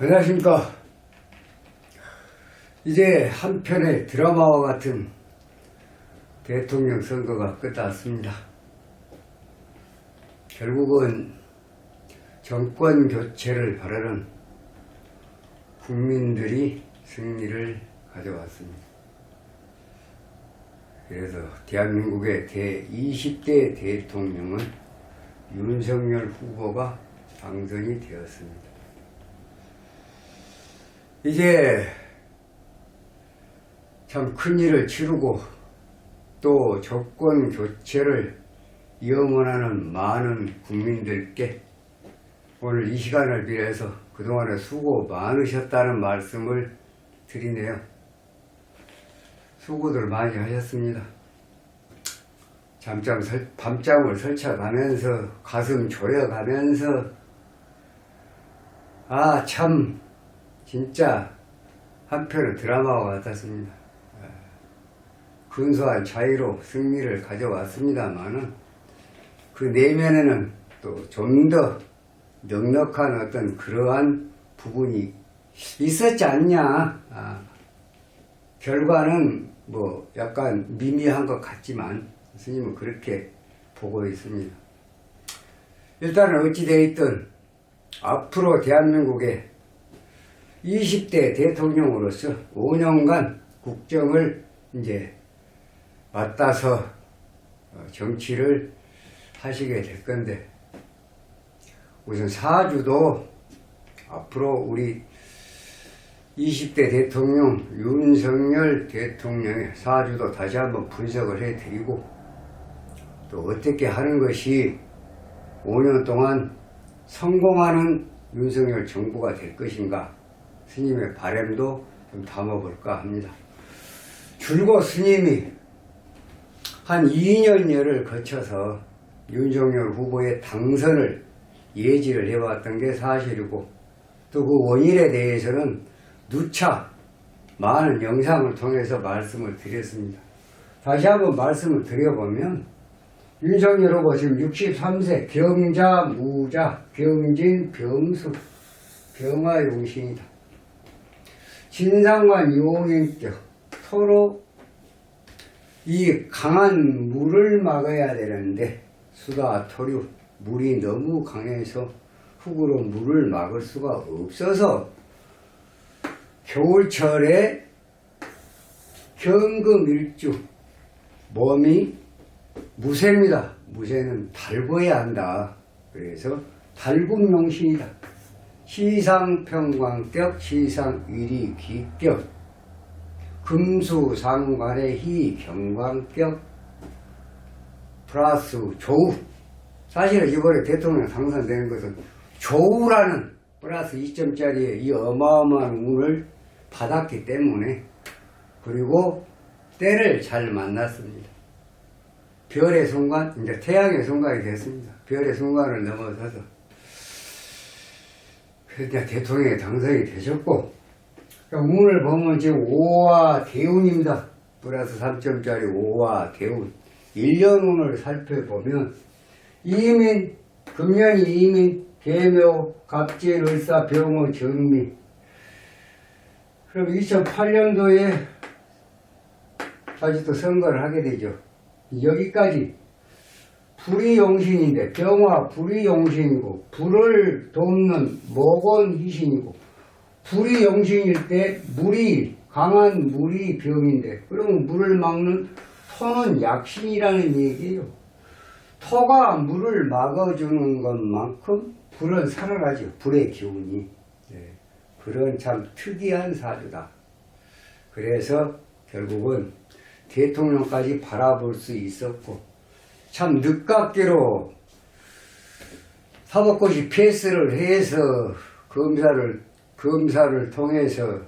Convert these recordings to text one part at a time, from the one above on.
안녕하십니까. 이제 한편의 드라마와 같은 대통령 선거가 끝났습니다. 결국은 정권 교체를 바라는 국민들이 승리를 가져왔습니다. 그래서 대한민국의 제20대 대통령은 윤석열 후보가 당선이 되었습니다. 이제 참 큰일을 치르고 또 정권 교체를 염원하는 많은 국민들께 오늘 이 시간을 빌해서 그동안에 수고 많으셨다는 말씀을 드리네요. 수고들 많이 하셨습니다. 밤잠을 설쳐가면서 가슴 조여가면서 참 진짜 한편의 드라마와 같았습니다. 근소한 차이로 승리를 가져왔습니다만은 그 내면에는 또 좀 더 넉넉한 어떤 그러한 부분이 있었지 않냐. 결과는 뭐 약간 미미한 것 같지만 스님은 그렇게 보고 있습니다. 일단은 어찌되었든 앞으로 대한민국의 20대 대통령으로서 5년간 국정을 이제 맡아서 정치를 하시게 될 건데, 우선 사주도 앞으로 우리 20대 대통령 윤석열 대통령의 사주도 다시 한번 분석을 해드리고, 또 어떻게 하는 것이 5년 동안 성공하는 윤석열 정부가 될 것인가, 스님의 바람도 좀 담아볼까 합니다. 줄곧 스님이 한 2년여를 거쳐서 윤석열 후보의 당선을 예지를 해왔던 게 사실이고, 또 그 원인에 대해서는 누차 많은 영상을 통해서 말씀을 드렸습니다. 다시 한번 말씀을 드려보면, 윤석열 후보 지금 63세, 경자, 무자, 병진, 병수, 병화용신이다. 진상과 유공인격, 서로 이 강한 물을 막아야 되는데 수다, 토류, 물이 너무 강해서 흙으로 물을 막을 수가 없어서 겨울철에 경금일주, 몸이 무쇠입니다. 무쇠는 달궈야 한다. 그래서 달굼용신이다. 시상평광격, 시상위리기격, 금수상관의 희경광격, 플러스 조우. 사실은 이번에 대통령 당선되는 것은 조우라는 플러스 2점짜리의 이 어마어마한 운을 받았기 때문에, 그리고 때를 잘 만났습니다. 별의 순간, 이제 태양의 순간이 됐습니다. 별의 순간을 넘어서서 그러니까 대통령이 당선이 되셨고, 운을 보면 지금 5화 대운입니다. 플러스 3점짜리 5화 대운. 1년 운을 살펴보면 이민, 금년이 이민, 계묘, 갑진, 을사, 병호, 정미. 그럼 2008년도에 다시 또 선거를 하게 되죠. 여기까지 불이 용신인데, 병화 불이 용신이고, 불을 돕는 목원 희신이고, 불이 용신일 때 물이, 강한 물이 병인데, 그러면 물을 막는 토는 약신이라는 얘기예요. 토가 물을 막아주는 것만큼 불은 살아나죠. 불의 기운이. 네. 그런 참 특이한 사주다. 그래서 결국은 대통령까지 바라볼 수 있었고, 참 늦깎이로 사법고시 패스를 해서 검사를 통해서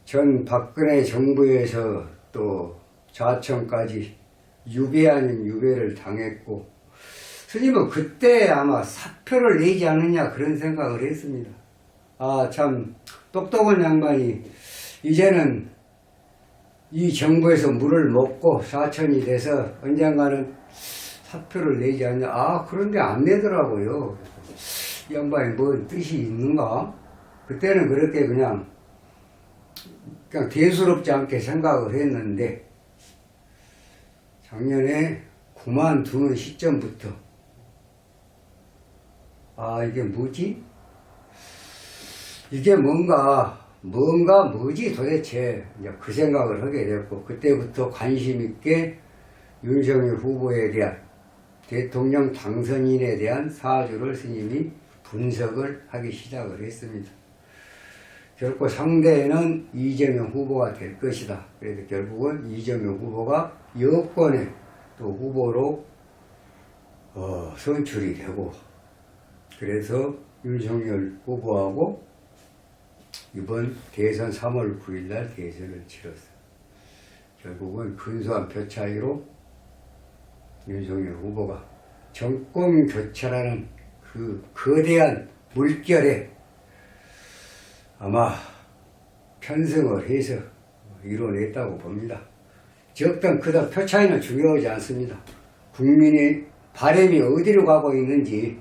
전 박근혜 정부에서 또 좌천까지 유배 아닌 유배를 당했고, 스님은 그때 아마 사표를 내지 않느냐 그런 생각을 했습니다. 참 똑똑한 양반이 이제는 이 정부에서 물을 먹고 사천이 돼서 언젠가는 사표를 내지 않냐. 그런데 안 내더라고요. 이 양반이 뭔 뜻이 있는가? 그때는 그렇게 그냥 대수롭지 않게 생각을 했는데, 작년에 그만두는 시점부터, 아, 이게 뭐지? 이게 뭐지 도대체, 이제 그 생각을 하게 됐고, 그때부터 관심 있게 윤석열 후보에 대한, 대통령 당선인에 대한 사주를 스님이 분석을 하기 시작을 했습니다. 결코 상대는 이재명 후보가 될 것이다. 그래서 결국은 이재명 후보가 여권의 또 후보로 선출이 되고, 그래서 윤석열 후보하고 이번 대선 3월 9일날 대선을 치렀어요. 결국은 근소한 표 차이로 윤석열 후보가 정권 교체라는 그 거대한 물결에 아마 편승을 해서 이뤄냈다고 봅니다. 적든 크든 표 차이는 중요하지 않습니다. 국민의 바람이 어디로 가고 있는지,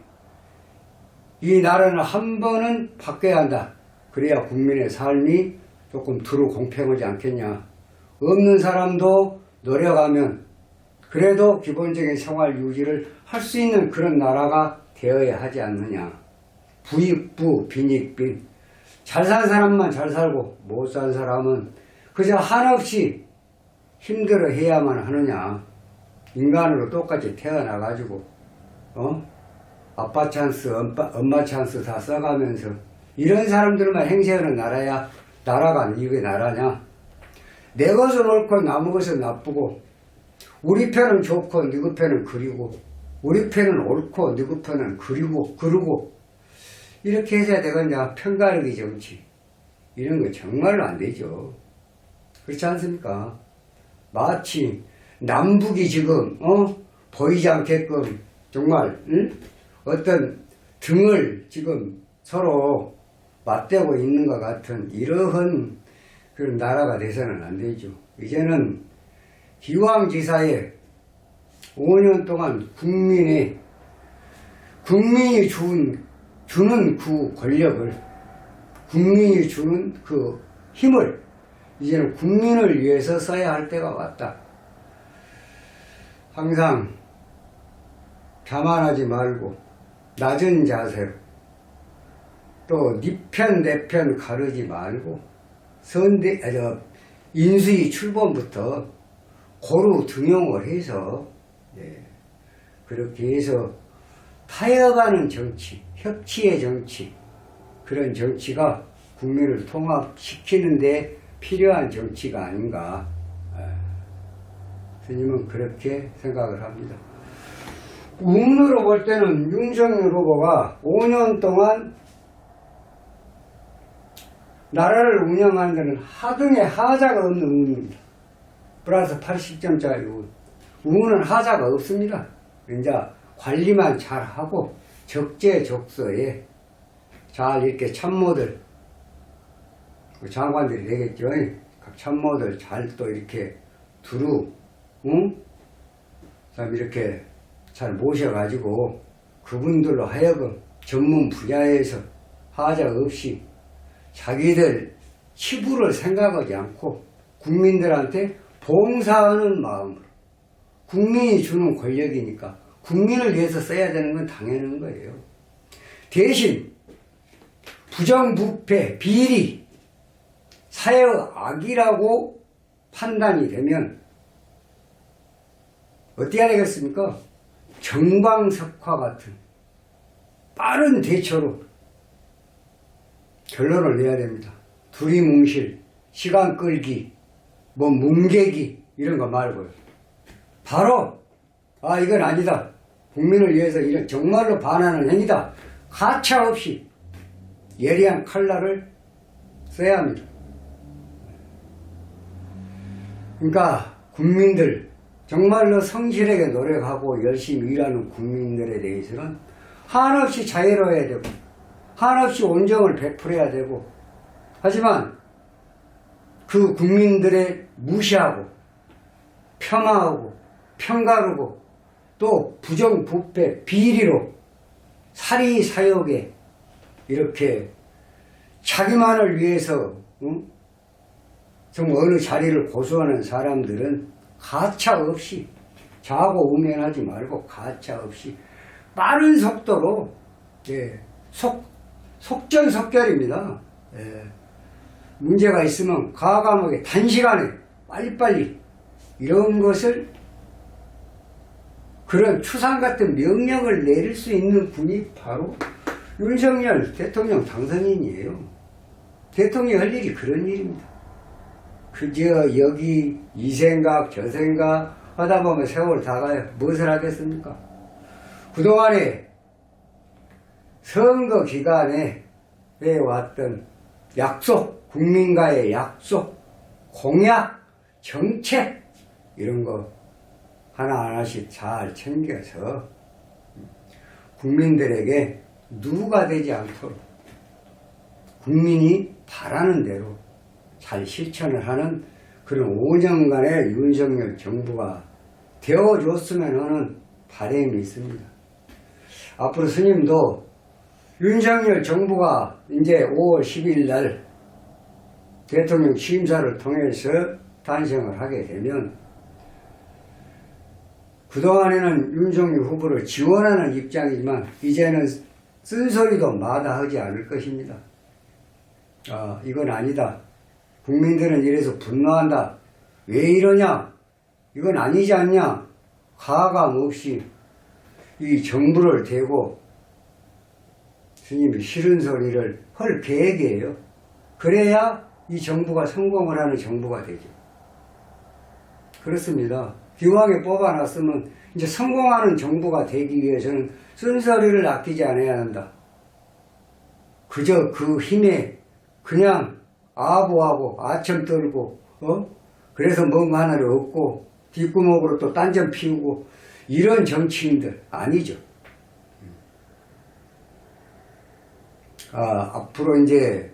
이 나라는 한 번은 바뀌어야 한다. 그래야 국민의 삶이 조금 두루 공평하지 않겠냐. 없는 사람도 노력하면 그래도 기본적인 생활 유지를 할 수 있는 그런 나라가 되어야 하지 않느냐. 부익부 빈익빈. 잘 산 사람만 잘 살고 못 산 사람은 그저 한없이 힘들어 해야만 하느냐. 인간으로 똑같이 태어나가지고 아빠 찬스 엄마 찬스 다 써가면서 이런 사람들만 행세하는 나라야. 나라가 이게 나라냐. 내 것은 옳고 남의 것은 나쁘고, 우리 편은 좋고 누구 편은 그리고, 우리 편은 옳고 누구 편은 그르고 이렇게 해서야 되겠냐. 편가르기 정치, 이런 거 정말로 안 되죠. 그렇지 않습니까? 마치 남북이 지금 보이지 않게끔 정말 어떤 등을 지금 서로 맞대고 있는 것 같은 이러한 그런 나라가 돼서는 안 되죠. 이제는 기왕지사에 5년 동안 국민이 주는 그 권력을, 국민이 주는 그 힘을 이제는 국민을 위해서 써야 할 때가 왔다. 항상 자만하지 말고 낮은 자세로, 또 네 편 내 편 가르지 말고 인수위 출범부터 고루 등용을 해서 그렇게 해서 타협하는 정치, 협치의 정치, 그런 정치가 국민을 통합시키는 데 필요한 정치가 아닌가. 스님은 그렇게 생각을 합니다. 운으로 볼 때는 윤석열 후보가 5년 동안 나라를 운영하는 데는 하등의 하자가 없는 운입니다. 플러스 80점짜리 운. 운은 하자가 없습니다. 이제 관리만 잘하고 적재적소에 잘 이렇게 참모들, 장관들이 되겠죠. 각 참모들 잘 또 이렇게 이렇게 잘 모셔가지고 그분들로 하여금 전문 분야에서 하자 없이 자기들 치부를 생각하지 않고 국민들한테 봉사하는 마음으로, 국민이 주는 권력이니까 국민을 위해서 써야 되는 건 당연한 거예요. 대신 부정부패, 비리, 사회악이라고 판단이 되면 어떻게 해야 되겠습니까? 정광석화 같은 빠른 대처로 결론을 내야 됩니다. 두리뭉실, 시간 끌기, 뭉개기 이런 거 말고요. 바로 이건 아니다. 국민을 위해서 이런 정말로 반하는 행위다. 가차없이 예리한 칼날을 써야 합니다. 그러니까 국민들, 정말로 성실하게 노력하고 열심히 일하는 국민들에 대해서는 한없이 자애로워야 되고 한없이 온정을 베풀어야 되고, 하지만 그 국민들의 무시하고 폄하하고 편가르고 또 부정부패 비리로 사리사욕에 이렇게 자기만을 위해서 좀 어느 자리를 고수하는 사람들은 가차 없이 자고 우면하지 말고 가차 없이 빠른 속도로 속전속결입니다. 문제가 있으면 과감하게 단시간에 빨리빨리 이런 것을 그런 추상 같은 명령을 내릴 수 있는 분이 바로 윤석열 대통령 당선인이에요. 대통령이 할 일이 그런 일입니다. 그저 여기 이 생각 저 생각 하다 보면 세월 다 가요. 무엇을 하겠습니까? 그동안에 선거 기간에 해왔던 약속, 국민과의 약속, 공약, 정책 이런 거 하나하나씩 잘 챙겨서 국민들에게 누가 되지 않도록 국민이 바라는 대로 잘 실천을 하는 그런 5년간의 윤석열 정부가 되어줬으면 하는 바람이 있습니다. 앞으로 스님도 윤석열 정부가 이제 5월 10일 날 대통령 취임사를 통해서 탄생을 하게 되면 그동안에는 윤석열 후보를 지원하는 입장이지만 이제는 쓴소리도 마다하지 않을 것입니다. 이건 아니다. 국민들은 이래서 분노한다. 왜 이러냐? 이건 아니지 않냐? 가감 없이 이 정부를 대고 스님이 싫은 소리를 할 계획이에요. 그래야 이 정부가 성공을 하는 정부가 되죠. 그렇습니다. 기왕에 뽑아놨으면 이제 성공하는 정부가 되기 위해서는 쓴소리를 아끼지 않아야 한다. 그저 그 힘에 그냥 아부하고 아첨 떨고 그래서 뭔가 하나를 얻고 뒷구멍으로 또 딴점 피우고 이런 정치인들 아니죠. 앞으로 이제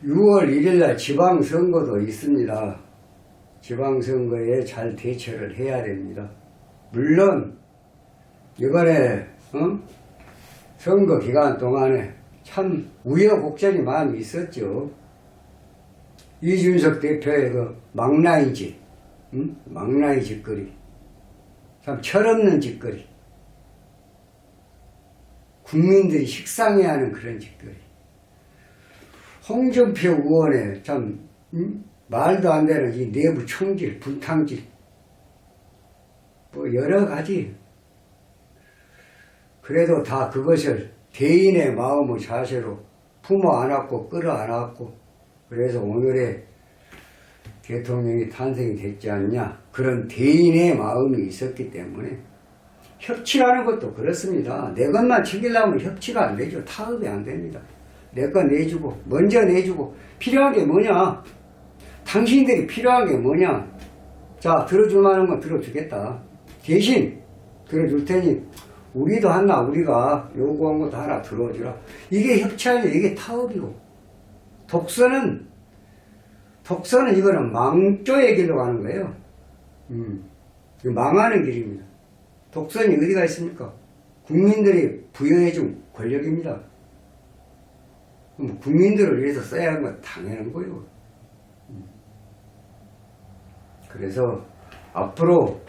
6월 1일날 지방선거도 있습니다. 지방선거에 잘 대처를 해야 됩니다. 물론 이번에 선거 기간 동안에 참 우여곡절이 많이 있었죠. 이준석 대표의 그 망나니 짓, 망나니 짓거리, 참 철없는 짓거리, 국민들이 식상해하는 그런 짓거리. 홍준표 의원의 참 말도 안 되는 이 내부 총질, 분탕질, 뭐 여러 가지. 그래도 다 그것을 대인의 마음의 자세로 품어 안았고 끌어 안았고 그래서 오늘의 대통령이 탄생이 됐지 않냐. 그런 대인의 마음이 있었기 때문에 협치라는 것도 그렇습니다. 내 것만 챙기려면 협치가 안 되죠. 타협이 안 됩니다. 내 것 내주고 먼저 내주고 필요한 게 뭐냐. 당신들이 필요한 게 뭐냐. 자, 들어줄 만한 건 들어주겠다. 대신 들어줄 테니 우리도 하나 우리가 요구한 것도 하나 들어주라. 이게 협치하냐. 이게 타협이고 독서는 이거는 망조의 길로 가는 거예요. 망하는 길입니다. 독선이 어디가 있습니까? 국민들이 부여해준 권력입니다. 국민들을 위해서 써야 하는 건 당연한 거예요. 그래서 앞으로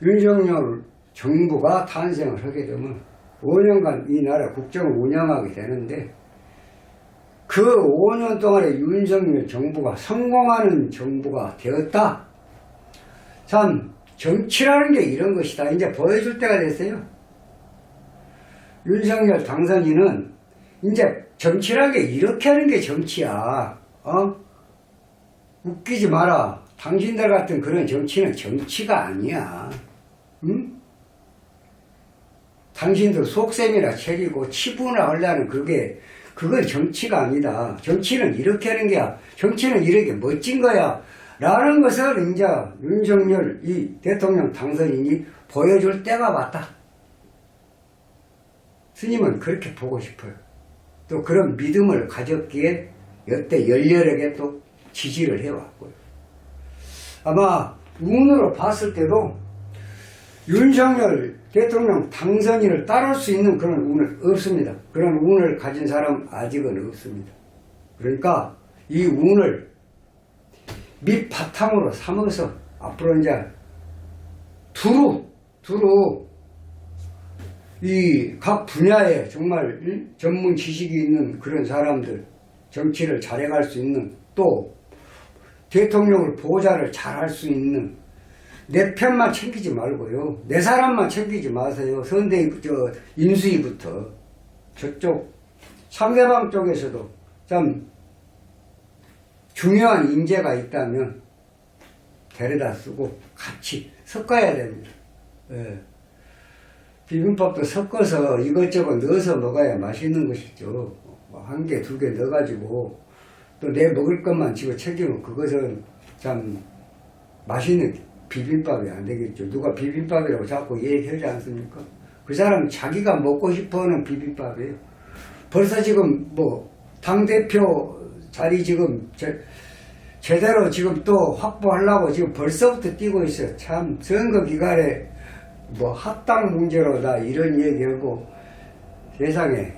윤석열 정부가 탄생을 하게 되면 5년간 이 나라 국정을 운영하게 되는데 그 5년 동안에 윤석열 정부가 성공하는 정부가 되었다. 참 정치라는 게 이런 것이다. 이제 보여줄 때가 됐어요. 윤석열 당선인은 이제 정치라는 게 이렇게 하는 게 정치야. 웃기지 마라. 당신들 같은 그런 정치는 정치가 아니야. 응? 당신들 속셈이나 차리고 치부나 하려는 그건 정치가 아니다. 정치는 이렇게 하는 게야. 정치는 이렇게 멋진 거야. 라는 것을 이제 윤석열 이 대통령 당선인이 보여줄 때가 왔다. 스님은 그렇게 보고 싶어요. 또 그런 믿음을 가졌기에 여태 열렬하게 또 지지를 해왔고요. 아마 운으로 봤을 때도 윤석열 대통령 당선인을 따를 수 있는 그런 운은 없습니다. 그런 운을 가진 사람 아직은 없습니다. 그러니까 이 운을 밑바탕으로 삼아서 앞으로 이제 두루 이 각 분야에 정말 전문 지식이 있는 그런 사람들, 정치를 잘해갈 수 있는, 또 대통령을 보좌를 잘할 수 있는, 내 편만 챙기지 말고요, 내 사람만 챙기지 마세요. 인수위부터 저쪽 상대방 쪽에서도 참 중요한 인재가 있다면 데려다 쓰고 같이 섞어야 됩니다. 예. 비빔밥도 섞어서 이것저것 넣어서 먹어야 맛있는 것이죠. 한 개, 두 개 넣어가지고 또 내 먹을 것만 집어 챙기면 그것은 참 맛있는 비빔밥이 안 되겠죠. 누가 비빔밥이라고 자꾸 얘기하지 않습니까? 그 사람 자기가 먹고 싶어하는 비빔밥이에요. 벌써 지금 뭐 당대표 자리 지금 제대로 지금 또 확보하려고 지금 벌써부터 뛰고 있어요. 참 선거 기간에 뭐 합당 문제로 다 이런 얘기하고 세상에,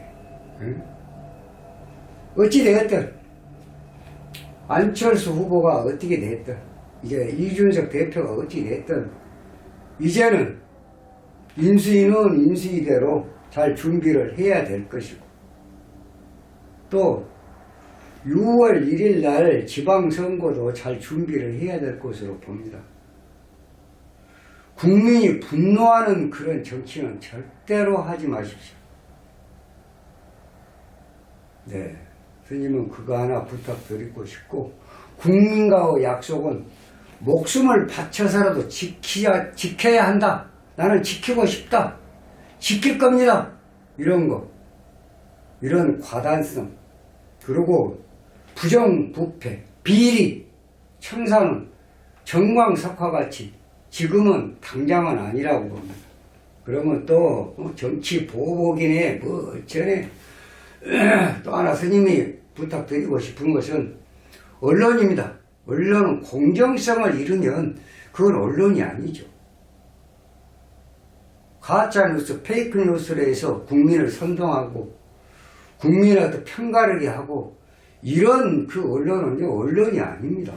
응? 어찌 되었든 안철수 후보가 어떻게 됐든 이제 이준석 대표가 어찌 됐든 이제는 인수위는 인수위대로 잘 준비를 해야 될 것이고, 또 6월 1일 날 지방선거도 잘 준비를 해야 될 것으로 봅니다. 국민이 분노하는 그런 정치는 절대로 하지 마십시오. 네, 스님은 그거 하나 부탁드리고 싶고, 국민과의 약속은 목숨을 바쳐서라도 지켜야 한다. 나는 지키고 싶다. 지킬 겁니다. 이런 거, 이런 과단성, 그리고 부정부패, 비리, 청산은 정광석화같이 지금은 당장은 아니라고 봅니다. 그러면 또 정치 보복이네 뭐 어쩌네. 또 하나 스님이 부탁드리고 싶은 것은 언론입니다. 언론은 공정성을 잃으면 그건 언론이 아니죠. 가짜뉴스, 페이크뉴스를 해서 국민을 선동하고 국민한테 편가르게 하고 이런 그 언론은요, 언론이 아닙니다.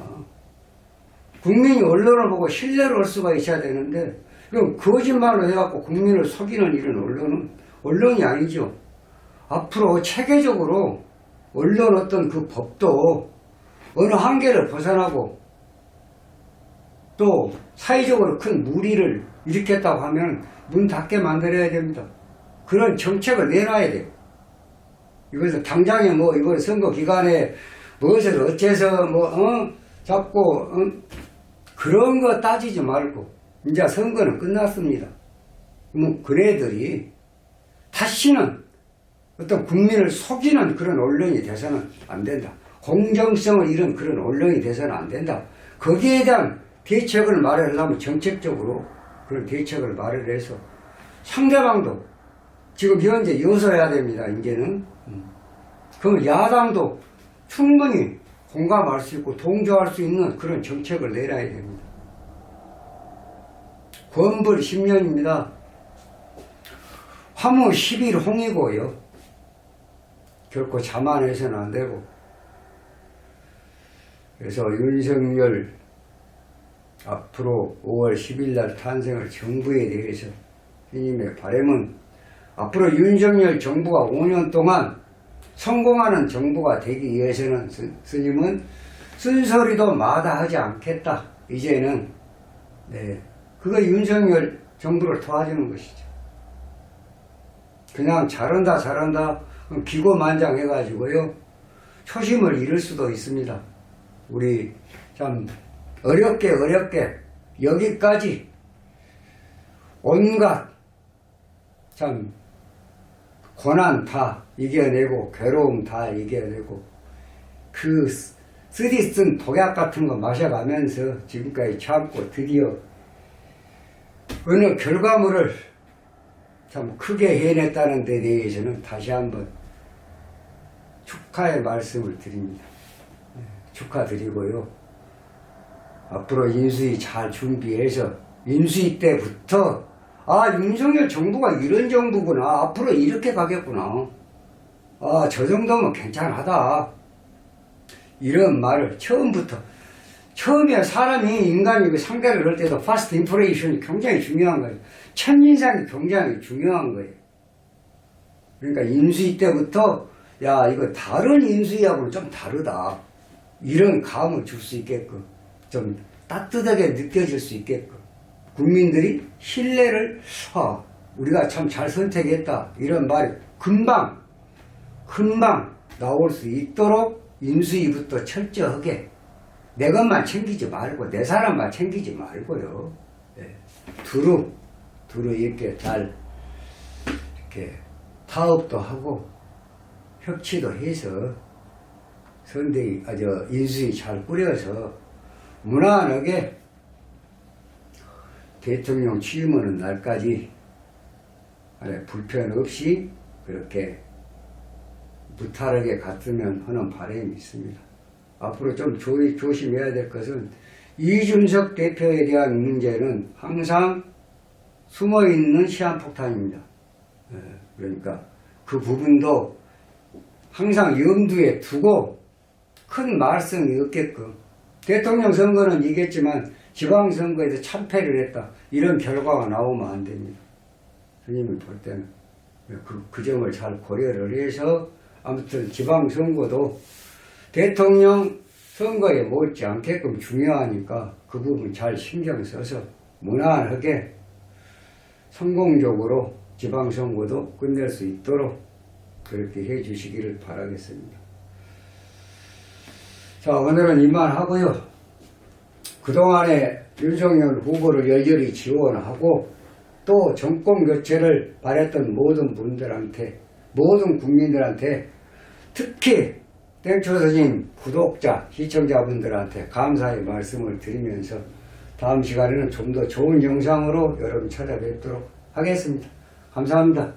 국민이 언론을 보고 신뢰를 할 수가 있어야 되는데, 그럼 거짓말로 해갖고 국민을 속이는 이런 언론은 언론이 아니죠. 앞으로 체계적으로 언론 어떤 그 법도 어느 한계를 벗어나고 또 사회적으로 큰 무리를 일으켰다고 하면 문 닫게 만들어야 됩니다. 그런 정책을 내놔야 돼요. 이것을 당장에 뭐 이걸 선거 기간에 무엇을 어째서 자꾸 그런 거 따지지 말고 이제 선거는 끝났습니다. 뭐 그네들이 다시는 어떤 국민을 속이는 그런 언론이 돼서는 안 된다. 공정성을 잃은 그런 언론이 돼서는 안 된다. 거기에 대한 대책을 마련하려면 정책적으로 그런 대책을 마련해서 상대방도 지금 현재 요소해야 됩니다. 이제는. 그럼 야당도 충분히 공감할 수 있고 동조할 수 있는 그런 정책을 내놔야 됩니다. 권불 10년입니다. 화무 11홍이고요. 결코 자만해서는 안 되고. 그래서 윤석열 앞으로 5월 10일 날 탄생할 정부에 대해서 스님의 바람은 앞으로 윤석열 정부가 5년 동안 성공하는 정부가 되기 위해서는 스님은 쓴소리도 마다하지 않겠다. 이제는 그거 윤석열 정부를 도와주는 것이죠. 그냥 잘한다 기고만장해가지고요 초심을 잃을 수도 있습니다. 우리 참 어렵게 여기까지 온갖 참 고난 다 이겨내고 괴로움 다 이겨내고 그 쓰디 쓴 독약 같은 거 마셔가면서 지금까지 참고 드디어 어느 결과물을 참 크게 해냈다는 데 대해서는 다시 한번 축하의 말씀을 드립니다. 축하드리고요. 앞으로 인수위 잘 준비해서 인수위 때부터 아, 윤석열 정부가 이런 정부구나. 앞으로 이렇게 가겠구나. 아, 저 정도면 괜찮하다. 이런 말을 처음에 사람이, 인간이 상대를 할 때도 파스트 인프레이션이 굉장히 중요한 거예요. 첫인상이 굉장히 중요한 거예요. 그러니까 인수위 때부터, 야, 이거 다른 인수위하고는 좀 다르다. 이런 감을 줄 수 있게끔, 좀 따뜻하게 느껴질 수 있게끔, 국민들이 신뢰를, 우리가 참 잘 선택했다. 이런 말이 금방 나올 수 있도록 인수위부터 철저하게 내 것만 챙기지 말고 내 사람만 챙기지 말고요. 네. 두루 이렇게 잘 이렇게 타협도 하고 협치도 해서 인수위 잘 꾸려서 무난하게 대통령 취임하는 날까지 불편 없이 그렇게 무탈하게 갔으면 하는 바람이 있습니다. 앞으로 좀 조심해야 될 것은 이준석 대표에 대한 문제는 항상 숨어있는 시한폭탄입니다. 그러니까 그 부분도 항상 염두에 두고 큰 말썽이 없게끔, 대통령 선거는 이겼지만 지방선거에서 참패를 했다, 이런 결과가 나오면 안 됩니다. 스님이 볼 때는 그 점을 잘 고려를 해서 아무튼 지방선거도 대통령 선거에 못지않게끔 중요하니까 그 부분 잘 신경 써서 무난하게 성공적으로 지방선거도 끝낼 수 있도록 그렇게 해 주시기를 바라겠습니다. 자, 오늘은 이만하고요. 그동안에 윤석열 후보를 열렬히 지원하고 또 정권 교체를 바랬던 모든 분들한테, 모든 국민들한테, 특히 땡초서진 구독자, 시청자분들한테 감사의 말씀을 드리면서 다음 시간에는 좀 더 좋은 영상으로 여러분 찾아뵙도록 하겠습니다. 감사합니다.